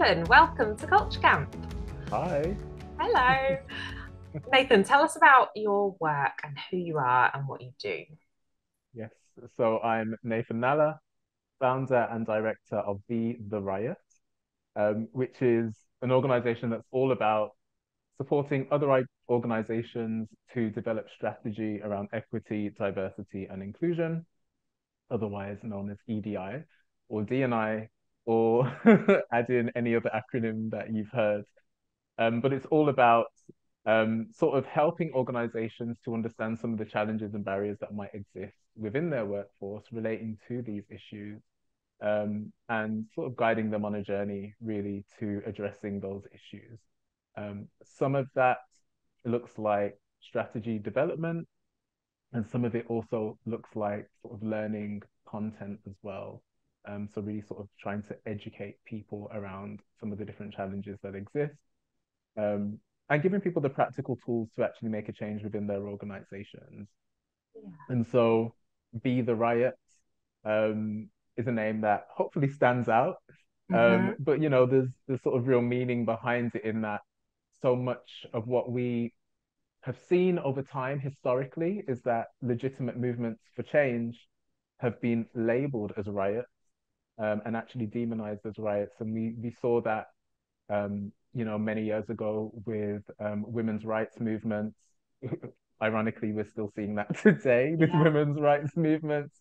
Nathan, welcome to Culture Camp. Hi. Hello. Nathan, tell us about your work and who you are and what you do. Yes. So I'm Nathan Nalla, founder and director of the Riot, which is an organization that's all about supporting other organizations to develop strategy around equity, diversity, and inclusion, otherwise known as EDI or DNI, or add in any other acronym that you've heard. But it's all about sort of helping organizations to understand some of the challenges and barriers that might exist within their workforce relating to these issues, and sort of guiding them on a journey really to addressing those issues. Some of that looks like strategy development, and some of it also looks like sort of learning content as well. So really sort of trying to educate people around some of the different challenges that exist, um, and giving people the practical tools to actually make a change within their organizations. Yeah. And so, Be the Riot is a name that hopefully stands out. Hmm. But there's sort of real meaning behind it in that so much of what we have seen over time historically is that legitimate movements for change have been labeled as riots, and actually demonized as riots. And we saw that many years ago with women's rights movements. Ironically, we're still seeing that today with Yeah. women's rights movements.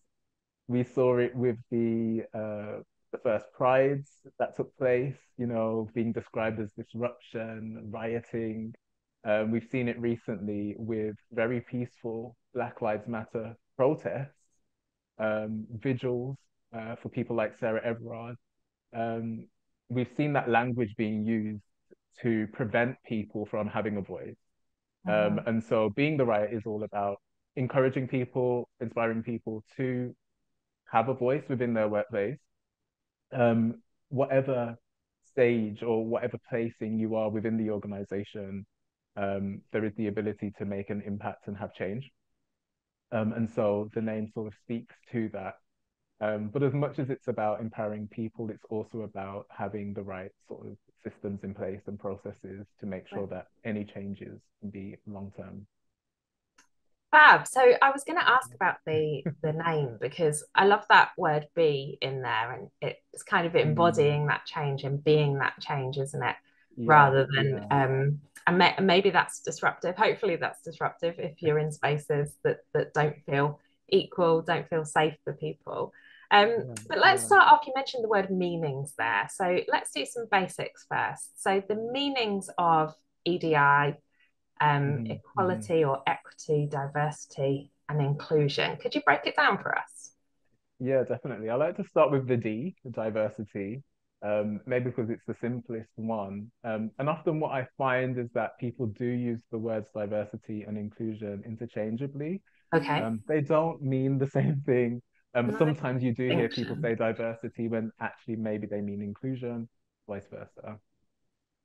We saw it with the first prides that took place, being described as disruption, rioting. We've seen it recently with very peaceful Black Lives Matter protests, vigils for people like Sarah Everard. Um, we've seen that language being used to prevent people from having a voice. Hmm. And so being the riot is all about encouraging people, inspiring people to have a voice within their workplace, whatever stage or whatever placing you are within the organization, there is the ability to make an impact and have change. And so the name sort of speaks to that. But as much as it's about empowering people, it's also about having the right sort of systems in place and processes to make sure that any changes can be long term. Fab. So I was going to ask about the name because I love that word "be" in there, and it's kind of Mm, embodying that change and being that change, isn't it? yeah, Rather than yeah, and maybe that's disruptive. Hopefully, that's disruptive if you're in spaces that don't feel equal, don't feel safe for people. yeah, But let's yeah. start off. You mentioned the word meanings there, so let's do some basics first. So the meanings of EDI, Hmm. equality or equity, diversity, and inclusion. Could you break it down for us? Yeah, definitely. I like to start with the D, the diversity, maybe because it's the simplest one. And often what I find is that people do use the words diversity and inclusion interchangeably. Okay. They don't mean the same thing. No Sometimes you do hear people distinction. say diversity when actually maybe they mean inclusion, vice versa.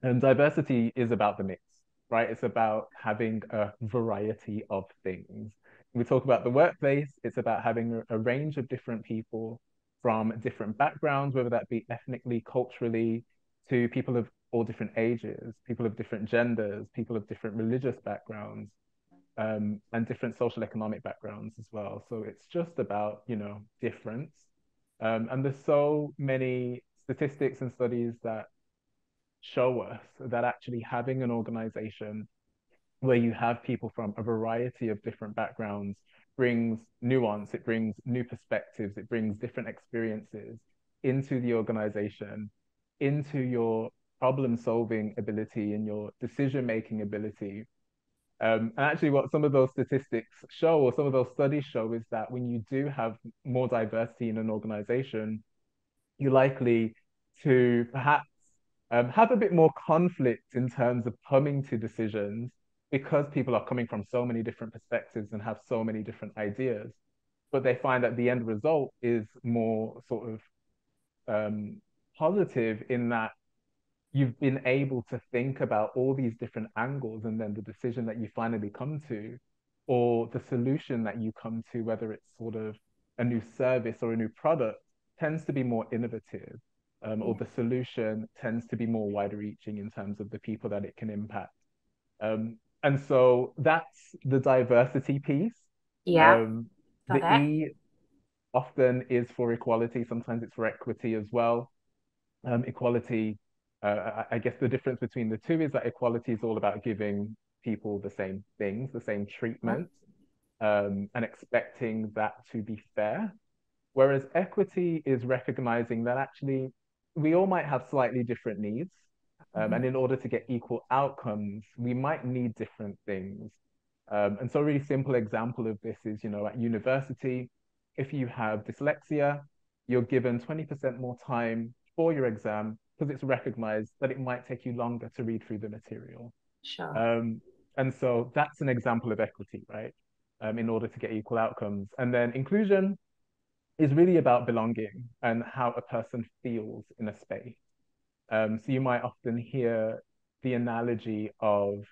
And diversity is about the mix, right? It's about having a variety of things. We talk about the workplace, it's about having a range of different people from different backgrounds, whether that be ethnically, culturally, to people of all different ages, people of different genders, people of different religious backgrounds, and different social economic backgrounds as well. So it's just about, difference. And there's so many statistics and studies that show us that actually having an organization where you have people from a variety of different backgrounds brings nuance, it brings new perspectives, it brings different experiences into the organization, into your problem solving ability and your decision making ability. And actually, what some of those statistics show, or some of those studies show, is that when you do have more diversity in an organization, you're likely to perhaps have a bit more conflict in terms of coming to decisions because people are coming from so many different perspectives and have so many different ideas. But they find that the end result is more sort of positive in that you've been able to think about all these different angles, and then the decision that you finally come to, or the solution that you come to, whether it's sort of a new service or a new product, tends to be more innovative. or Yeah. the solution tends to be more wider reaching in terms of the people that it can impact. And so that's the diversity piece. Yeah. Um, Got the it. E often is for equality, sometimes it's for equity as well. Equality, I guess the difference between the two is that equality is all about giving people the same things, the same Mhm. treatment, and expecting that to be fair. Whereas equity is recognizing that actually we all might have slightly different needs. And Mhm. in order to get equal outcomes, we might need different things. And so a really simple example of this is, at university, if you have dyslexia, you're given 20% more time for your exam because it's recognized that it might take you longer to read through the material. Sure. Um, and so that's an example of equity, right? In order to get equal outcomes. And then inclusion is really about belonging and how a person feels in a space. So you might often hear the analogy of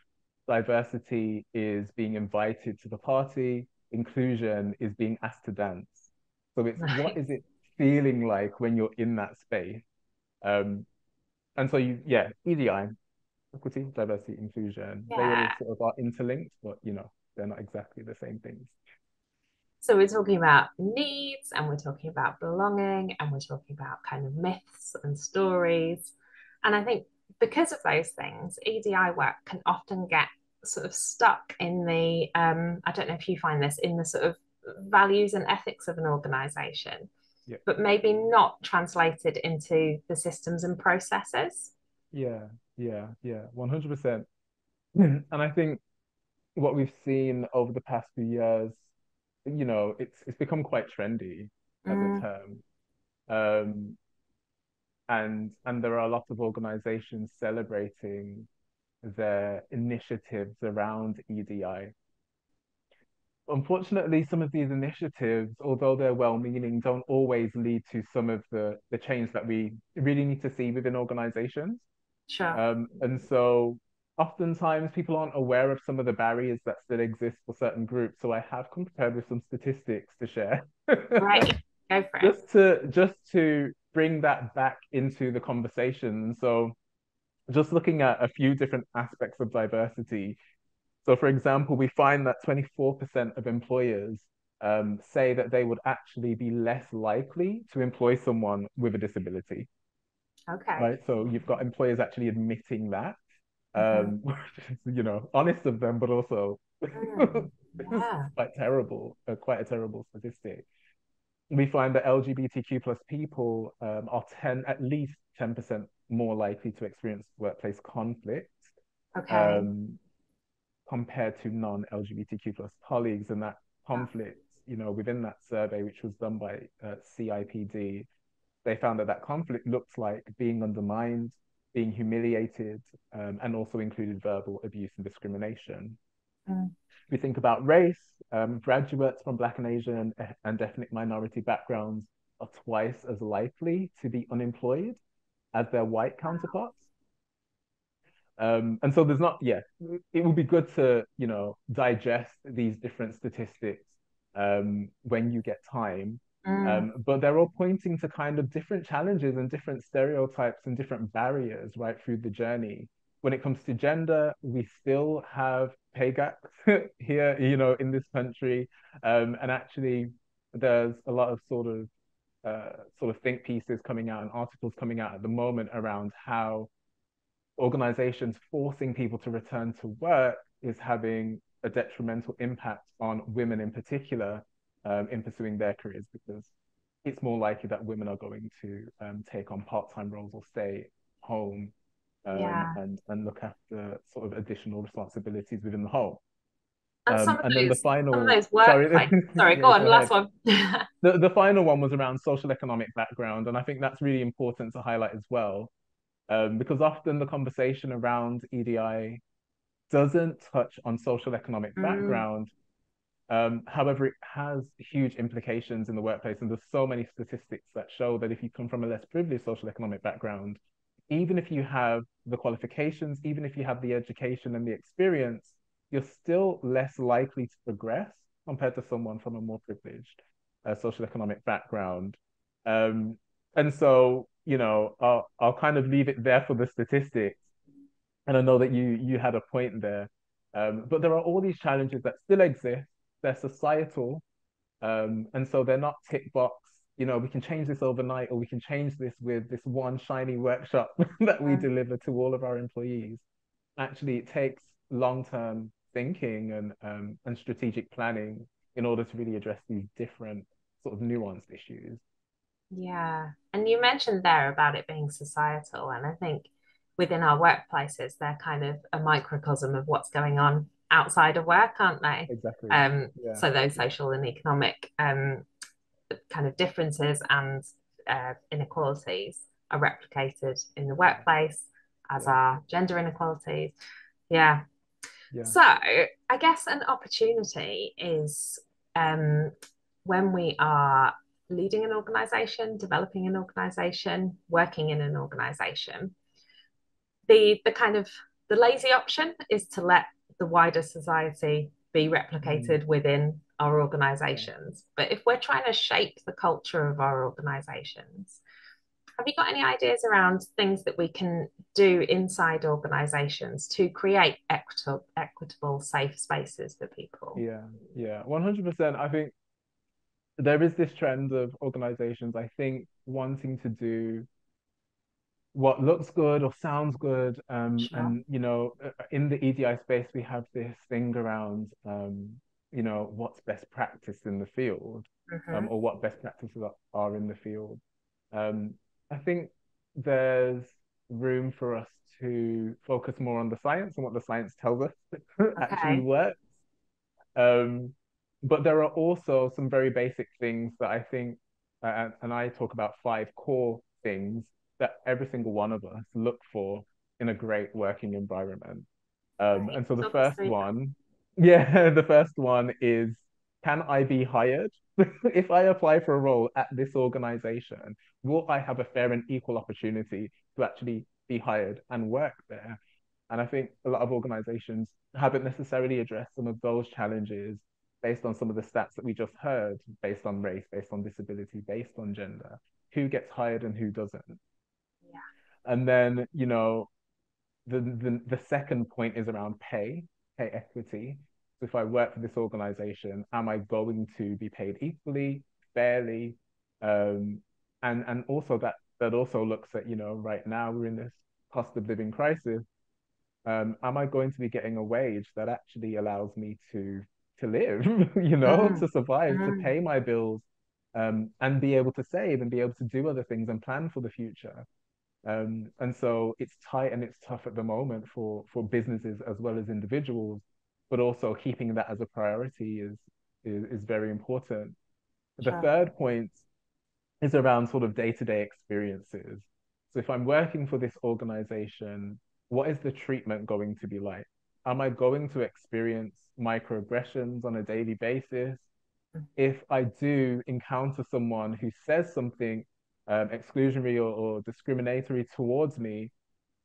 diversity is being invited to the party, inclusion is being asked to dance. So it's what is Nice. it feeling like when you're in that space? Um, and so yeah, EDI, equity, diversity, inclusion, they all Yeah. sort of are interlinked, but they're not exactly the same things. So we're talking about needs and we're talking about belonging and we're talking about kind of myths and stories. And I think because of those things, EDI work can often get sort of stuck in the, I don't know if you find this, in the sort of values and ethics of an organization, Yeah, but maybe not translated into the systems and processes. yeah, 100%. And I think what we've seen over the past few years, it's become quite trendy as a Mm, term. Um, and there are a lot of organizations celebrating their initiatives around EDI. Unfortunately, some of these initiatives, although they're well-meaning, don't always lead to some of the change that we really need to see within organizations. sure. And so oftentimes people aren't aware of some of the barriers that still exist for certain groups. So I have come prepared with some statistics to share. Great. Go for it. Just to bring that back into the conversation. So just looking at a few different aspects of diversity. So for example, we find that 24% of employers say that they would actually be less likely to employ someone with a disability, Okay. right? So you've got employers actually admitting that, Mhm. which is, honest of them, but also Mm, it's yeah. quite a terrible statistic. We find that LGBTQ plus people are at least 10% more likely to experience workplace conflict Okay. um, compared to non-LGBTQ plus colleagues. And that conflict, within that survey, which was done by CIPD, they found that conflict looks like being undermined, being humiliated, and also included verbal abuse and discrimination. Mm, We think about race, graduates from Black and Asian and ethnic minority backgrounds are twice as likely to be unemployed as their white counterparts. And so there's not, yeah, it would be good to, digest these different statistics when you get time. mm, But they're all pointing to kind of different challenges and different stereotypes and different barriers right through the journey. When it comes to gender, we still have pay gaps here, in this country. And actually, there's a lot of sort of think pieces coming out and articles coming out at the moment around how organizations forcing people to return to work is having a detrimental impact on women in particular in pursuing their careers because it's more likely that women are going to take on part-time roles or stay home yeah. and look after sort of additional responsibilities within the home. And And then the some of final, those sorry, workplace. Sorry, yeah, go go on, last ahead. one. The final one was around social economic background, and I think that's really important to highlight as well because often the conversation around EDI doesn't touch on social economic Mm, background. However, it has huge implications in the workplace, and there's so many statistics that show that if you come from a less privileged social economic background, even if you have the qualifications, even if you have the education and the experience, you're still less likely to progress compared to someone from a more privileged social economic background. Um, And so, I'll kind of leave it there for the statistics. And I know that you had a point there. But there are all these challenges that still exist. They're societal. And so they're not tick box, we can change this overnight, or we can change this with this one shiny workshop that we Mm. deliver to all of our employees. Actually, it takes long-term thinking and strategic planning in order to really address these different sort of nuanced issues. Yeah. And you mentioned there about it being societal, and I think within our workplaces, they're kind of a microcosm of what's going on outside of work, aren't they? Exactly. Yeah. So those social and economic kind of differences and inequalities are replicated in the Yeah. workplace, as Yeah. are gender inequalities. Yeah. Yeah. So I guess an opportunity is um, when we are leading an organization, developing an organization, working in an organization. The kind of the lazy option is to let the wider society be Mm, replicated within our yeah. organizations. But if we're trying to shape the culture of our organizations, have you got any ideas around things that we can do inside organizations to create equitable, safe spaces for people? Yeah. Yeah. 100%. I think there is this trend of organizations, I think, wanting to do what looks good or sounds good. Sure. In the EDI space, we have this thing around, what's best practice in the field, Mm-hmm. or what best practices are in the field. Um, I think there's room for us to focus more on the science and what the science tells us actually Okay. works. Um, but there are also some very basic things that I think, and I talk about five core things that every single one of us look for in a great working environment. Great. And so the Talk us first through them. one, yeah, the first one is, can I be hired? If I apply for a role at this organization, will I have a fair and equal opportunity to actually be hired and work there? And I think a lot of organizations haven't necessarily addressed some of those challenges based on some of the stats that we just heard, based on race, based on disability, based on gender, who gets hired and who doesn't. Yeah. And then, the second point is around pay equity. So if I work for this organization, am I going to be paid equally, fairly? Um, and also that also looks at, right now we're in this cost of living crisis. Am I going to be getting a wage that actually allows me to live, Mm, to survive, to mm, pay my bills, and be able to save and be able to do other things and plan for the future? And so it's tight and it's tough at the moment for businesses as well as individuals, but also keeping that as a priority is very important. The sure. third point is around sort of day-to-day experiences. So if I'm working for this organization, what is the treatment going to be like? Am I going to experience microaggressions on a daily basis? If I do encounter someone who says something exclusionary or discriminatory towards me,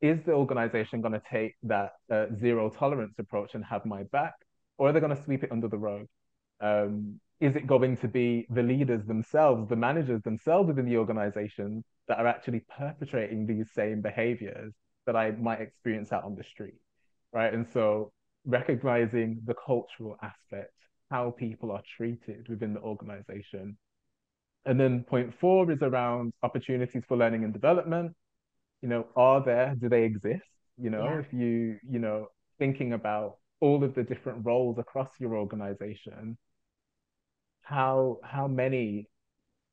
is the organization going to take that zero tolerance approach and have my back, or are they going to sweep it under the rug? Is it going to be the leaders themselves, the managers themselves within the organization that are actually perpetrating these same behaviors that I might experience out on the street? Right. And so recognizing the cultural aspect, how people are treated within the organization. And then point four is around opportunities for learning and development. Do they exist? Yeah. If thinking about all of the different roles across your organization, how many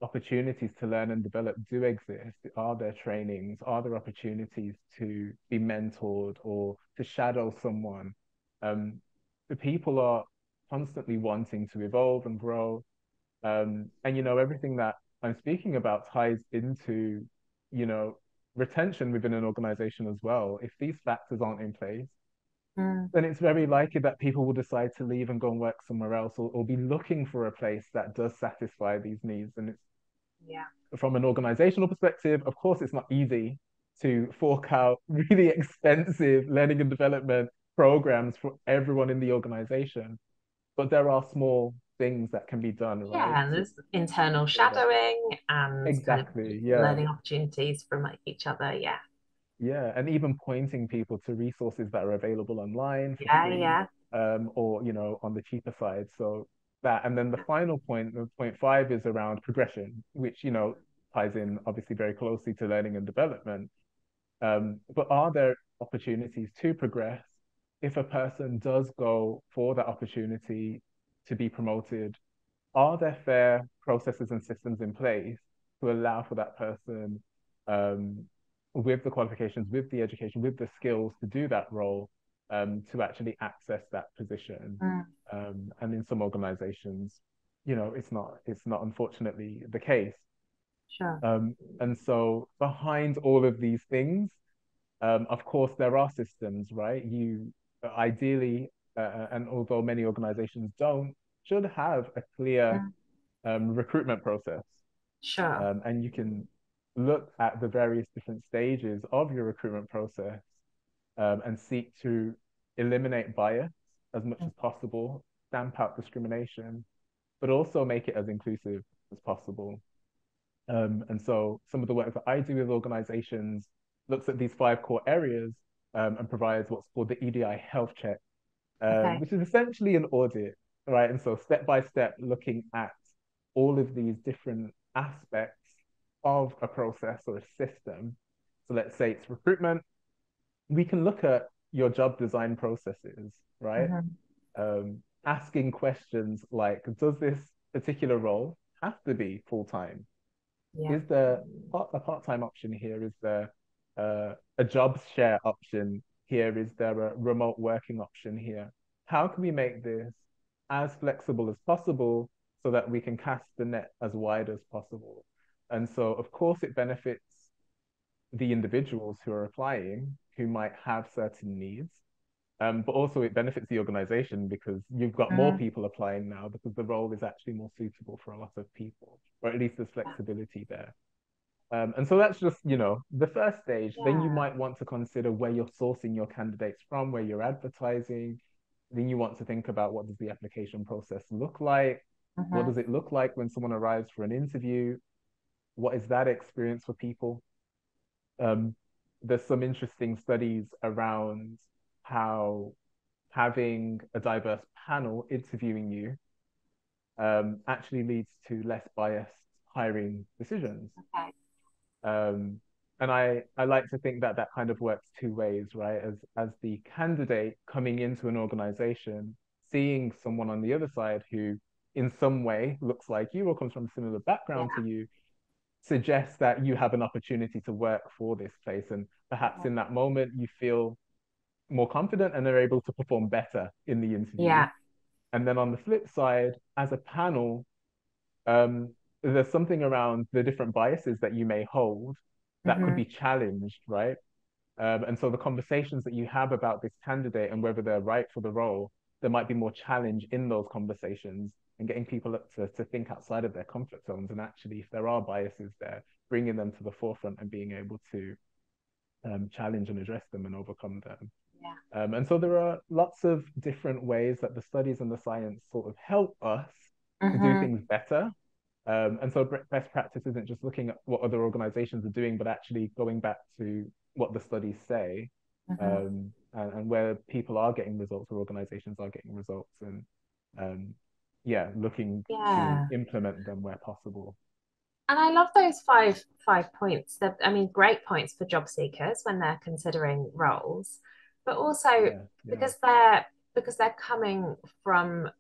opportunities to learn and develop do exist? Are there trainings? Are there opportunities to be mentored or to shadow someone? The people are constantly wanting to evolve and grow. And everything that I'm speaking about ties into, you know, retention within an organization as well. If these factors aren't in place, Mm, then it's very likely that people will decide to leave and go and work somewhere else, or be looking for a place that does satisfy these needs. And it's yeah. from an organizational perspective, of course, it's not easy to fork out really expensive learning and development programs for everyone in the organization. But there are small things that can be done, right, Yeah, and to there's internal ensure that shadowing and kind of exactly, yeah. learning opportunities from like each other. Yeah. Yeah, and even pointing people to resources that are available online for Yeah, free, yeah. or on the cheaper side. So that, and then the final point, point five, is around progression, which ties in obviously very closely to learning and development. But are there opportunities to progress if a person does go for that opportunity to be promoted? Are there fair processes and systems in place to allow for that person, um, with the qualifications, with the education, with the skills to do that role, to actually access that position? Mm, And in some organizations, it's not unfortunately the case. sure. And so behind all of these things, of course, there are systems, right? You ideally, and although many organizations don't, should have a clear Mm, recruitment process. sure. And you can look at the various different stages of your recruitment process, and seek to eliminate bias as much Mm, as possible, stamp out discrimination, but also make it as inclusive as possible. And so some of the work that I do with organizations looks at these five core areas, and provides what's called the EDI health check, okay. which is essentially an audit, right? And so step by step, looking at all of these different aspects of a process or a system. So let's say it's recruitment, we can look at your job design processes, right? Hmm. Asking questions like, does this particular role have to be full time? Yeah. Is there a part-time option here? Is there a job share option here? Is there a remote working option here? How can we make this as flexible as possible so that we can cast the net as wide as possible? And so, of course, it benefits the individuals who are applying who might have certain needs. But also it benefits the organization because you've got more Mm, people applying now because the role is actually more suitable for a lot of people, or at least there's flexibility there. And so that's just, the first stage. Then you yeah. might want to consider where you're sourcing your candidates from, where you're advertising. Then you want to think about, what does the application process look like? What Hmm. does it look like when someone arrives for an interview? What is that experience for people? Um, there's some interesting studies around how having a diverse panel interviewing you, actually leads to less biased hiring decisions. Okay. Um, and I like to think that that kind of works two ways, right? As the candidate coming into an organization, seeing someone on the other side who in some way looks like you or comes from a similar Yeah. background to you, suggests that you have an opportunity to work for this place. And perhaps Okay. in that moment you feel more confident and are able to perform better in the interview. Yeah. And then on the flip side, as a panel, um, there's something around the different biases that you may hold that could Hmm. be challenged, right? And so the conversations that you have about this candidate and whether they're right for the role, there might be more challenge in those conversations and getting people to think outside of their comfort zones. And actually, if there are biases there, bringing them to the forefront and being able to, challenge and address them and overcome them. Yeah. And so there are lots of different ways that the studies and the science sort of help us to do Hmm. things better. And so best practice isn't just looking at what other organizations are doing, but actually going back to what the studies say, Hmm. and where people are getting results or organizations are getting results, and yeah, looking to Yeah. implement them where possible. And I love those five points. I mean, great points for job seekers when they're considering roles, but also Yeah, yeah, because they're coming from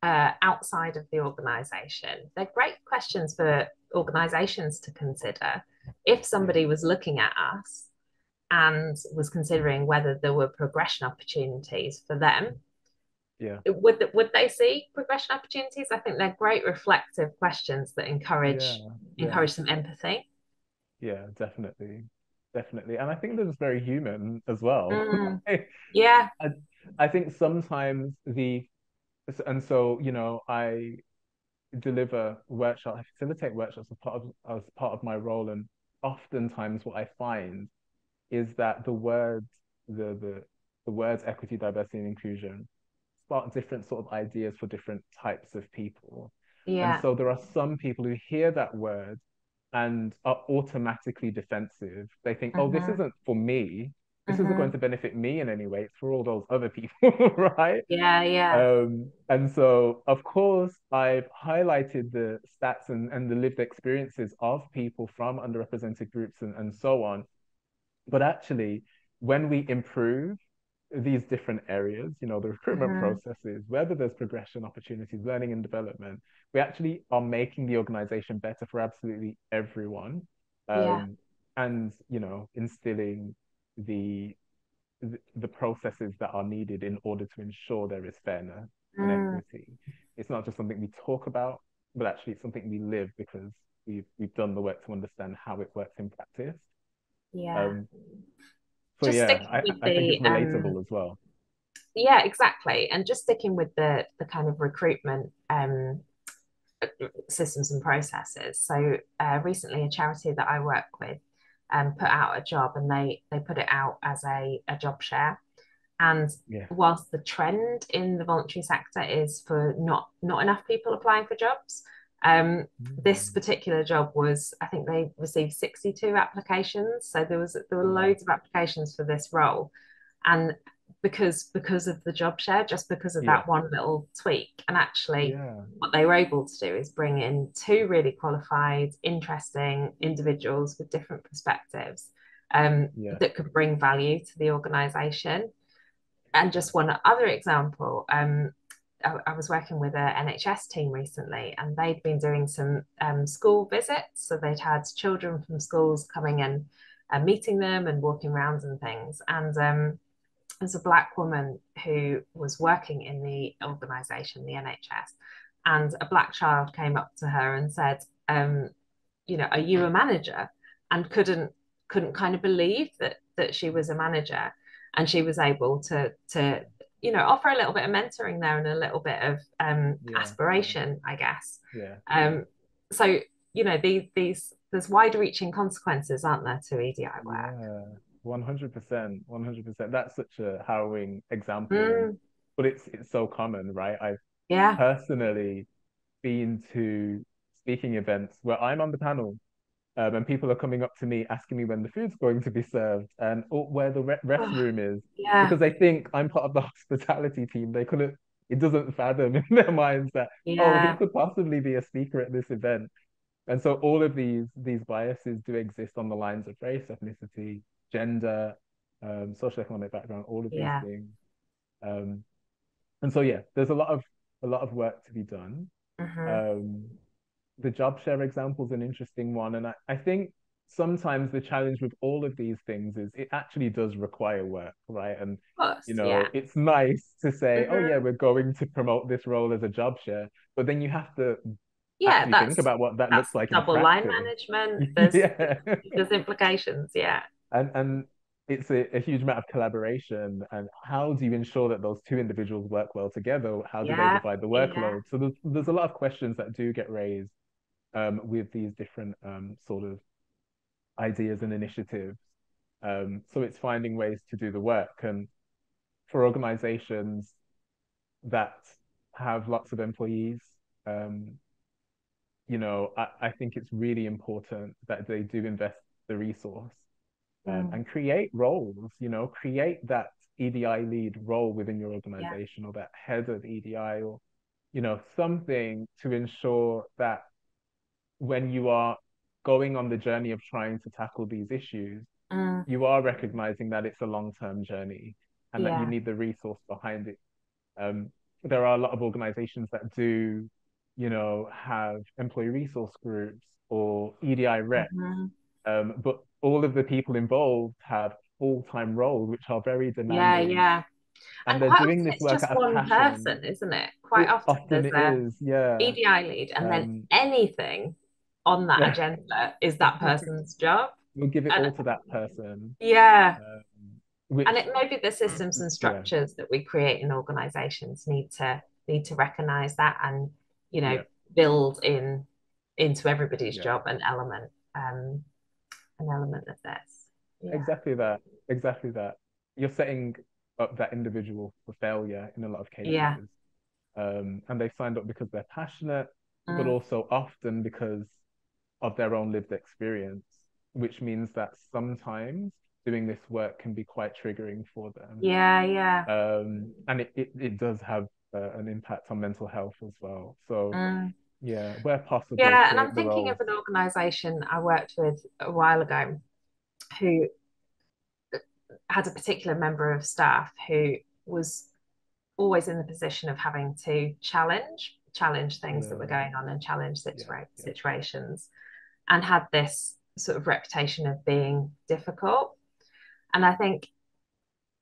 outside of the organization. They're great questions for organizations to consider. If yeah, somebody was looking at us and was considering whether there were progression opportunities for them, yeah, would they see progression opportunities? I think they're great reflective questions that yeah, yeah. encourage some empathy. Yeah, definitely. Definitely. And I think that it's very human as well. Mm, I, yeah. I think sometimes and so, I deliver workshops, I facilitate workshops as part of my role. And oftentimes what I find is that the words equity, diversity, and inclusion spark different sort of ideas for different types of people. And Yeah. so there are some people who hear that word and are automatically defensive. They think, oh, this Hmm. isn't for me. This isn't going Hmm. to benefit me in any way. It's for all those other people, right? Yeah, yeah. And so, of course, I've highlighted the stats and the lived experiences of people from underrepresented groups and so on. But actually, when we improve these different areas, the recruitment Hmm. processes, whether there's progression opportunities, learning and development, we actually are making the organization better for absolutely everyone. Yeah. Um, and, instilling the the processes that are needed in order to ensure there is fairness and Mm. equity. It's not just something we talk about, but actually it's something we live because we've done the work to understand how it works in practice. Yeah. Um, so Just yeah, sticking with I think it's the relatable as well. yeah, exactly. And just sticking with the kind of recruitment systems and processes. So recently, a charity that I work with put out a job, and they put it out as a job share. And Yeah. whilst the trend in the voluntary sector is for not enough people applying for jobs, this Mm. particular job was, I think they received 62 applications. So there were Wow. loads of applications for this role. And because of the job share, just because of Yeah. that one little tweak. And actually Yeah. what they were able to do is bring in two really qualified, interesting individuals with different perspectives Yeah. that could bring value to the organization. And just one other example, I was working with an NHS team recently, and they'd been doing some school visits. So they'd had children from schools coming in and meeting them and walking around and things. And there's a black woman who was working in the organisation, the NHS, and a black child came up to her and said, "Are you a manager?" And couldn't kind of believe that she was a manager, and she was able to offer a little bit of mentoring there and a little bit of Yeah. aspiration, I guess. Yeah. Um, so these there's wide reaching consequences, aren't there, to EDI work? Yeah. 100%. 100%. That's such a harrowing example, Mm, but it's so common, right? I've yeah. personally been to speaking events where I'm on the panel, and people are coming up to me asking me when the food's going to be served and where the Oh, restroom is yeah. because they think I'm part of the hospitality team. They couldn't, it doesn't fathom in their minds that, oh, who Yeah. could possibly be a speaker at this event? And so all of these biases do exist on the lines of race, ethnicity, gender, social economic background, all of these Yeah. things. Um, and so yeah, there's a lot of work to be done. Hmm. Um, the job share example is an interesting one. And I think sometimes the challenge with all of these things is it actually does require work, right? And, Of course. Yeah. it's nice to say, oh, yeah, Hmm. we're going to promote this role as a job share, but then you have to Yeah, actually think that's about what that that's looks like in double line practice. management. There's Yeah. there's implications. Yeah. And it's a huge amount of collaboration. And how do you ensure that those two individuals work well together? How do they Yeah. divide the Yeah. workload? So there's a lot of questions that do get raised with these different sort of ideas and initiatives. So it's finding ways to do the work. And for organizations that have lots of employees, um, I think it's really important that they do invest the resource Mm. and create roles, create that EDI lead role within your Yeah. organization or that head of EDI or, something to ensure that when you are going on the journey of trying to tackle these issues, Mm. you are recognizing that it's a long-term journey and that you Yeah. need the resource behind it. Um, there are a lot of organizations that do, have employee resource groups or EDI reps, Hmm. but all of the people involved have full-time roles, which are very Yeah. demanding, Yeah. and And they're quite doing often this it's work just out of one passion. person, isn't it? Quite It often often there's a is, yeah. EDI lead, and then Um, anything on that agenda is that person's job. we'll give it And all to that person, yeah, um, and which, it maybe the systems and yeah, structures that we create in organizations need to recognize that and yeah, build into everybody's yeah. job um an element of this. Yeah. Exactly that. Exactly that. You're setting that individual for failure in a lot of Yeah. cases. And they've signed up because they're passionate, but Mm. also often because of their own lived experience, which means that sometimes doing this work can be quite triggering for them. Yeah, yeah. And it does have an impact on mental health as well. So, Mm. yeah, where possible, Yeah, and I'm create the thinking of roles. an organization I worked with a while ago who had a particular member of staff who was always in the position of having to challenge things that were Yeah, going on and challenge yeah, yeah, situations, and had this sort of reputation of being difficult. And I think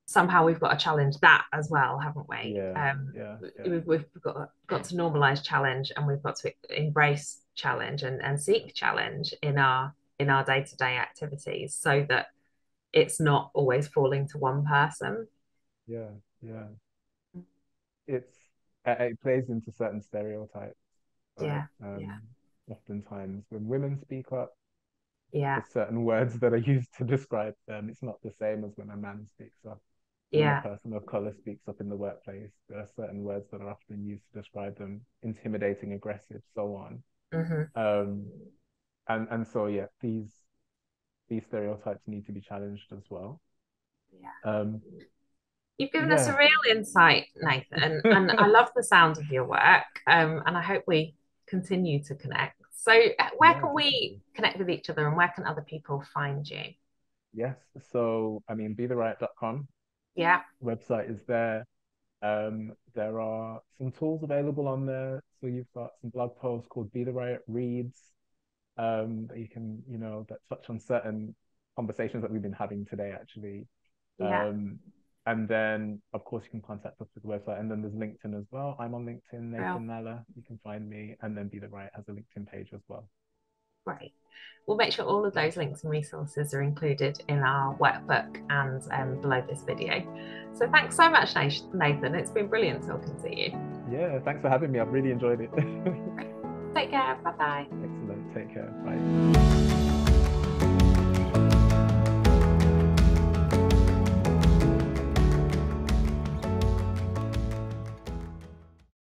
somehow we've got to challenge that as well, haven't we? yeah, yeah, yeah, We've got to normalize challenge, and we've got to embrace challenge and seek challenge in our day-to-day activities, so that it's not always falling to one person. yeah, yeah. It's it plays into certain stereotypes, right? Yeah, yeah, Oftentimes when women speak up, yeah, there's certain words that are used to describe them. It's not the same as when a man speaks up. When a yeah. person of color speaks up in the workplace, there are certain words that are often used to describe them: intimidating, aggressive, so on. Hmm. Um, and so yeah, these stereotypes need to be challenged as well. Yeah. Um, You've given us a yeah, real insight, Nathan, and I love the sound of your work. And I hope we continue to connect. So, where yeah, can we definitely. connect with each other, and where can other people find you? Yes. So I mean, BeTheRiot.com Yeah, website is there. There are some tools available on there. So you've got some blog posts called Be the Riot Reads, that you can, that touch on certain conversations that we've been having today, actually. yeah, Um, and then, of course, you can contact us through the website. And then there's LinkedIn as well. I'm on LinkedIn, real Nathan Nalla. You can find me. And then Be the Riot has a LinkedIn page as well. great. We'll make sure all of Yeah. those links and resources are included in our workbook and below this video. So, thanks so much, Nathan. It's been brilliant talking to you. Yeah. Thanks for having me. I've really enjoyed it. Take care. Bye bye. Excellent. Take care. Bye.